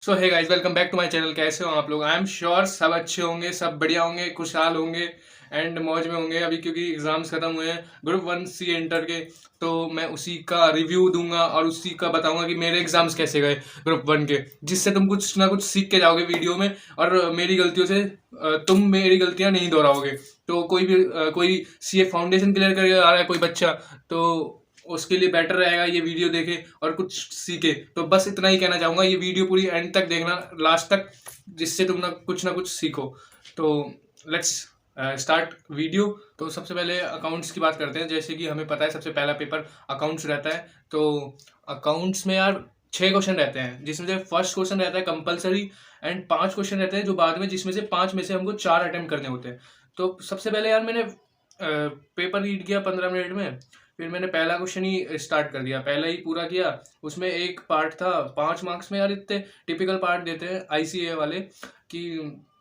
So hey guys, welcome back to my channel. कैसे हो आप लोग? आई एम श्योर सब अच्छे होंगे, सब बढ़िया होंगे, खुशहाल होंगे एंड मौज में होंगे। अभी क्योंकि एग्जाम्स खत्म हुए हैं ग्रुप 1C इंटर के, तो मैं उसी का रिव्यू दूंगा और उसी का बताऊंगा कि मेरे एग्जाम्स कैसे गए ग्रुप 1 के, जिससे तुम कुछ ना कुछ सीख के जाओगे वीडियो में और मेरी गलतियों से तुम मेरी गलतियां नहीं दोहराओगे। तो कोई सीए फाउंडेशन क्लियर करके आ रहा है कोई बच्चा, तो उसके लिए बेटर रहेगा ये वीडियो देखे और कुछ सीखे। तो बस इतना ही कहना चाहूंगा, ये वीडियो पूरी एंड तक देखना, लास्ट तक, जिससे तुम ना कुछ सीखो। तो लेट्स स्टार्ट वीडियो। तो सबसे पहले अकाउंट्स की बात करते हैं। जैसे कि हमें पता है सबसे पहला पेपर अकाउंट्स रहता है। तो अकाउंट्स में यार 6 क्वेश्चन रहते हैं, जिसमें से फर्स्ट क्वेश्चन रहता है कंपलसरी एंड 5 क्वेश्चन रहते हैं जो बाद में, जिसमें से 5 में से हमको 4 अटेम्प्ट करने होते हैं। तो सबसे पहले यार मैंने पेपर रीड किया 15 मिनट में। फिर मैंने पहला क्वेश्चन ही स्टार्ट कर दिया, पहला ही पूरा किया। उसमें एक पार्ट था 5 मार्क्स में। यार इतने टिपिकल पार्ट देते हैं आईसीए वाले कि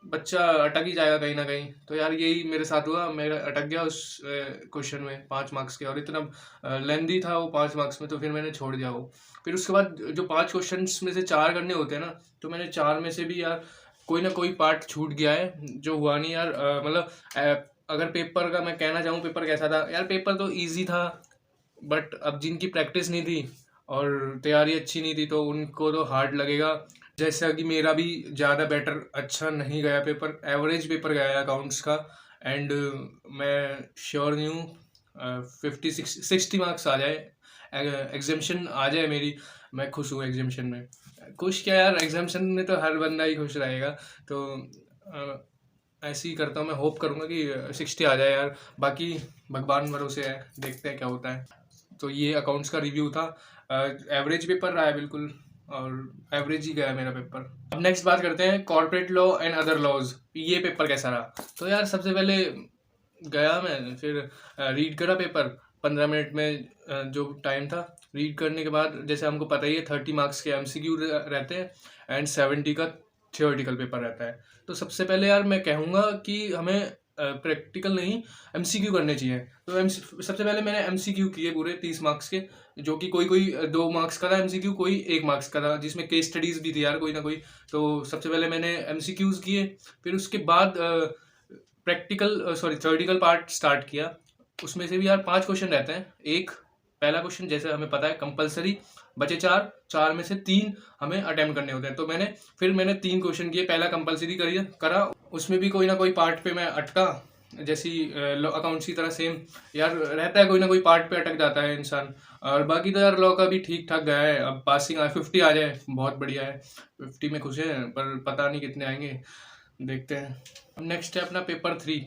बच्चा अटक ही जाएगा कहीं ना कहीं। तो यार यही मेरे साथ हुआ, मेरा अटक गया उस क्वेश्चन में 5 मार्क्स के, और इतना लेंदी था वो 5 मार्क्स में, तो फिर मैंने छोड़ दिया वो। फिर उसके बाद जो 5 क्वेश्चन में से 4 करने होते हैं ना, तो मैंने 4 में से भी यार कोई ना कोई पार्ट छूट गया है जो हुआ नहीं यार। मतलब अगर पेपर का मैं कहना चाहूँ पेपर कैसा था यार, पेपर तो ईजी था, बट अब जिनकी प्रैक्टिस नहीं थी और तैयारी अच्छी नहीं थी तो उनको तो हार्ड लगेगा। जैसा कि मेरा भी ज़्यादा बेटर अच्छा नहीं गया पेपर, एवरेज पेपर गया है अकाउंट्स का। एंड मैं श्योर नहीं हूँ 50-60 मार्क्स आ जाए, एग्जामेशन आ जाए मेरी। मैं खुश हूँ एग्जामेशन में। खुश क्या यार, एग्जामेशन में तो हर बंदा ही खुश रहेगा। तो ऐसे ही करता हूँ, मैं होप करूँगा कि 60 आ जाए यार। बाकी भगवान भरोसे है, देखते हैं क्या होता है। तो ये अकाउंट्स का रिव्यू था। एवरेज पेपर रहा है बिल्कुल, और एवरेज ही गया मेरा पेपर। अब नेक्स्ट बात करते हैं corporate law and other laws, ये पेपर कैसा रहा। तो यार सबसे पहले गया मैं, फिर रीड करा पेपर 15 मिनट में, जो टाइम था। रीड करने के बाद जैसे हमको पता ही है 30 मार्क्स के एमसीक्यू रहते हैं एंड 70 का थियोरेटिकल पेपर रहता है। तो सबसे पहले यार मैं कहूँगा कि हमें प्रैक्टिकल नहीं, एमसीक्यू करने चाहिए। तो सबसे पहले मैंने एमसीक्यू किए पूरे 30 मार्क्स के, जो कि कोई कोई 2 मार्क्स का था एमसीक्यू, कोई 1 मार्क्स का था, जिसमें केस स्टडीज भी थी यार कोई ना कोई। तो सबसे पहले मैंने एमसीक्यूज किए, फिर उसके बाद थ्योरेटिकल पार्ट स्टार्ट किया। उसमें से भी यार 5 क्वेश्चन रहते हैं। एक पहला क्वेश्चन जैसे हमें पता है कंपलसरी, बचे 4, 4 में से 3 हमें अटेम्प्ट करने होते हैं। तो मैंने 3 क्वेश्चन किए, पहला कंपलसरी करा। उसमें भी कोई ना कोई पार्ट पे मैं अटका, जैसी अकाउंट्स की तरह सेम यार रहता है, कोई ना कोई पार्ट पे अटक जाता है इंसान। और बाकी तो यार लॉ का भी ठीक ठाक गया है। अब पासिंग 50 आ जाए बहुत बढ़िया है, 50 में खुश है, पर पता नहीं कितने आएंगे, देखते हैं। अब नेक्स्ट है अपना पेपर 3,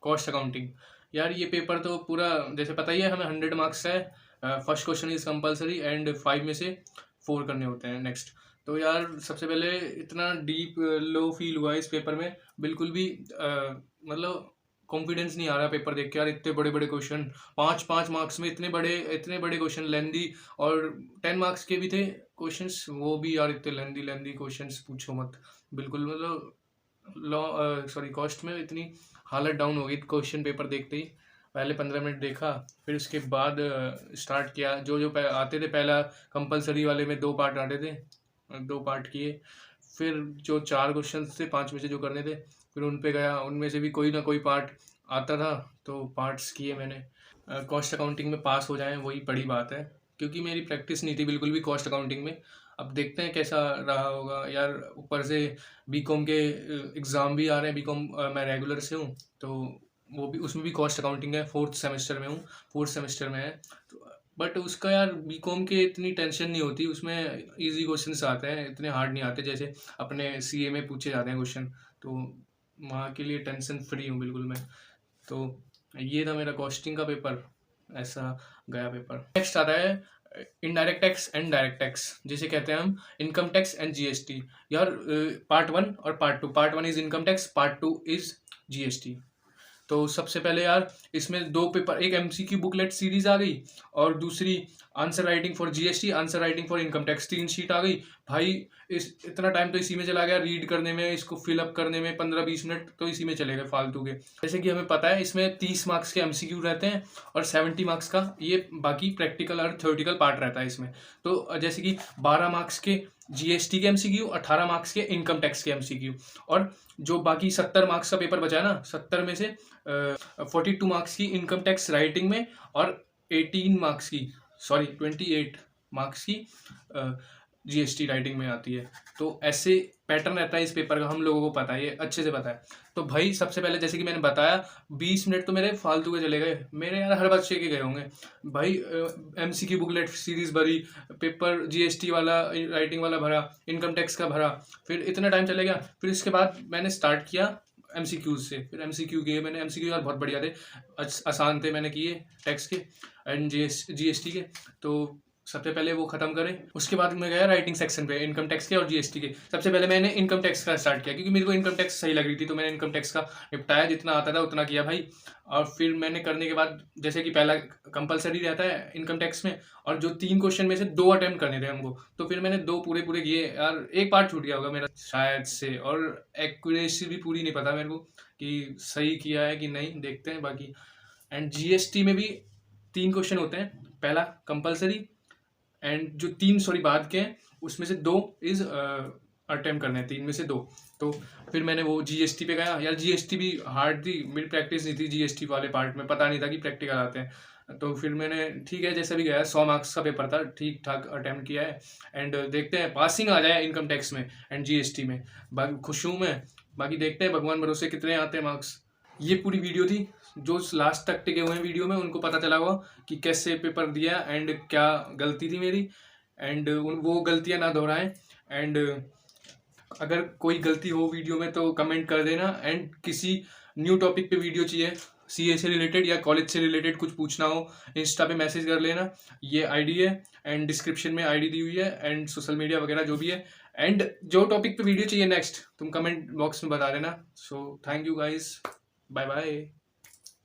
कॉस्ट अकाउंटिंग। यार ये पेपर तो पूरा जैसे पता ही है, हमें 100 मार्क्स है। First question is compulsory and 5 में से 4 करने होते हैं। नेक्स्ट तो यार सबसे पहले इतना डीप लो फील हुआ इस पेपर में, बिल्कुल भी मतलब कॉन्फिडेंस नहीं आ रहा पेपर देख के यार। इतने बड़े बड़े क्वेश्चन, 5-5 मार्क्स में इतने बड़े क्वेश्चन, लेंदी। और 10 मार्क्स के भी थे क्वेश्चंस, वो भी यार इतने लेंदी लेंदी क्वेश्चंस, पूछो मत। बिल्कुल मतलब कॉस्ट में इतनी हालत डाउन हो गई क्वेश्चन पेपर देखते ही। पहले 15 मिनट देखा, फिर उसके बाद स्टार्ट किया। जो जो आते थे, पहला कंपलसरी वाले में 2 पार्ट आते थे, 2 पार्ट किए। फिर जो 4 क्वेश्चन थे 5 में से जो करने थे, फिर उन पे गया। उनमें से भी कोई ना कोई पार्ट आता था, तो पार्ट्स किए मैंने। कॉस्ट अकाउंटिंग में पास हो जाएं वही बड़ी बात है, क्योंकि मेरी प्रैक्टिस नहीं थी बिल्कुल भी कॉस्ट अकाउंटिंग में। अब देखते हैं कैसा रहा होगा यार। ऊपर से बीकॉम के एग्ज़ाम भी आ रहे हैं। बीकॉम मैं रेगुलर से हूँ, तो वो भी, उसमें भी कॉस्ट अकाउंटिंग है। 4th सेमेस्टर में हूँ, 4th सेमेस्टर में है। तो बट उसका यार बीकॉम के इतनी टेंशन नहीं होती, उसमें इजी क्वेश्चंस आते हैं, इतने हार्ड नहीं आते जैसे अपने सीए में पूछे जाते हैं क्वेश्चन। तो वहाँ के लिए टेंशन फ्री हूँ बिल्कुल मैं। तो ये था मेरा कॉस्टिंग का पेपर, ऐसा गया पेपर। नेक्स्ट आता है indirect tax and direct tax, जिसे कहते हैं हम इनकम टैक्स एंड जीएसटी। यार पार्ट 1 और part 2। Part 1 is income tax, part 2 is GST. तो सबसे पहले यार इसमें 2 पेपर, एक एमसीक्यू बुकलेट सीरीज आ गई और दूसरी answer writing for GST, answer writing for income tax, 3 sheet आ गई भाई। इस इतना टाइम तो इसी में चला गया, रीड करने में, इसको फिलअप करने में 15-20 मिनट तो इसी में चले गए फालतू के। जैसे कि हमें पता है इसमें 30 मार्क्स के एमसीक्यू रहते हैं और 70 मार्क्स का ये बाकी प्रैक्टिकल और थ्योरेटिकल पार्ट रहता है इसमें। तो जैसे कि 12 मार्क्स के जीएसटी के एमसीक्यू, 18 मार्क्स के इनकम टैक्स के एमसीक्यू, और जो बाकी 70 मार्क्स का पेपर बचा है ना, 70 में से 42 मार्क्स की इनकम टैक्स राइटिंग में और 28 मार्क्स की जीएसटी राइटिंग में आती है। तो ऐसे पैटर्न रहता है इस पेपर का, हम लोगों को पता है, ये अच्छे से पता है। तो भाई सबसे पहले जैसे कि मैंने बताया 20 मिनट तो मेरे फालतू के चले गए, मेरे यार हर बच्चे के गए होंगे भाई। एमसीक्यू बुकलेट सीरीज भरी, पेपर जीएसटी वाला राइटिंग वाला भरा, इनकम टैक्स का भरा, फिर इतना टाइम चले गया। फिर इसके बाद मैंने स्टार्ट किया एमसीक्यूज से, फिर एमसीक्यू किए मैंने। एमसीक्यू यार बहुत बढ़िया थे, आसान थे, मैंने किए टैक्स के एंड जीएसटी के। तो सबसे पहले वो खत्म करें, उसके बाद मैं गया राइटिंग सेक्शन पे इनकम टैक्स के और जीएसटी के। सबसे पहले मैंने इनकम टैक्स का स्टार्ट किया क्योंकि मेरे को इनकम टैक्स सही लग रही थी, तो मैंने इनकम टैक्स का निपटाया, जितना आता था उतना किया भाई। और फिर मैंने करने के बाद जैसे कि पहला कंपलसरी रहता है इनकम टैक्स में, और जो 3 क्वेश्चन में से 2 अटेम्प्ट करने थे हमको, तो फिर मैंने 2 पूरे किए यार। एक पार्ट छूट गया होगा मेरा शायद से, और एक्यूरेसी भी पूरी नहीं पता मेरे को कि सही किया है कि नहीं, देखते हैं बाकी। एंड जीएसटी में भी 3 क्वेश्चन होते हैं, पहला कंपलसरी एंड जो 3 बाद के हैं उसमें से 2 इज अटेम्प्ट करने हैं, 3 में से 2। तो फिर मैंने वो जीएसटी पे गया यार। जीएसटी भी हार्ड थी, मेरी प्रैक्टिस नहीं थी जीएसटी वाले पार्ट में, पता नहीं था कि प्रैक्टिकल आते हैं। तो फिर मैंने ठीक है जैसा भी गया, 100 मार्क्स का पेपर था, ठीक ठाक अटेम्प्ट किया है। एंड देखते हैं पासिंग आ जाए इनकम टैक्स में एंड जीएसटी में, बाकी खुश हूँ मैं। बाकी देखते हैं भगवान भरोसे कितने आते हैं मार्क्स। ये पूरी वीडियो थी, जो लास्ट तक टिके हुए हैं वीडियो में उनको पता चला होगा कि कैसे पेपर दिया एंड क्या गलती थी मेरी, एंड वो गलतियां ना दोहराएं। एंड अगर कोई गलती हो वीडियो में तो कमेंट कर देना। एंड किसी न्यू टॉपिक पे वीडियो चाहिए, सीए से रिलेटेड या कॉलेज से रिलेटेड कुछ पूछना हो, इंस्टा पे मैसेज कर लेना, ये आईडी है एंड डिस्क्रिप्शन में आईडी दी हुई है, एंड सोशल मीडिया वगैरह जो भी है। एंड जो टॉपिक पे वीडियो चाहिए नेक्स्ट तुम कमेंट बॉक्स में बता देना। So thank you guys, bye bye.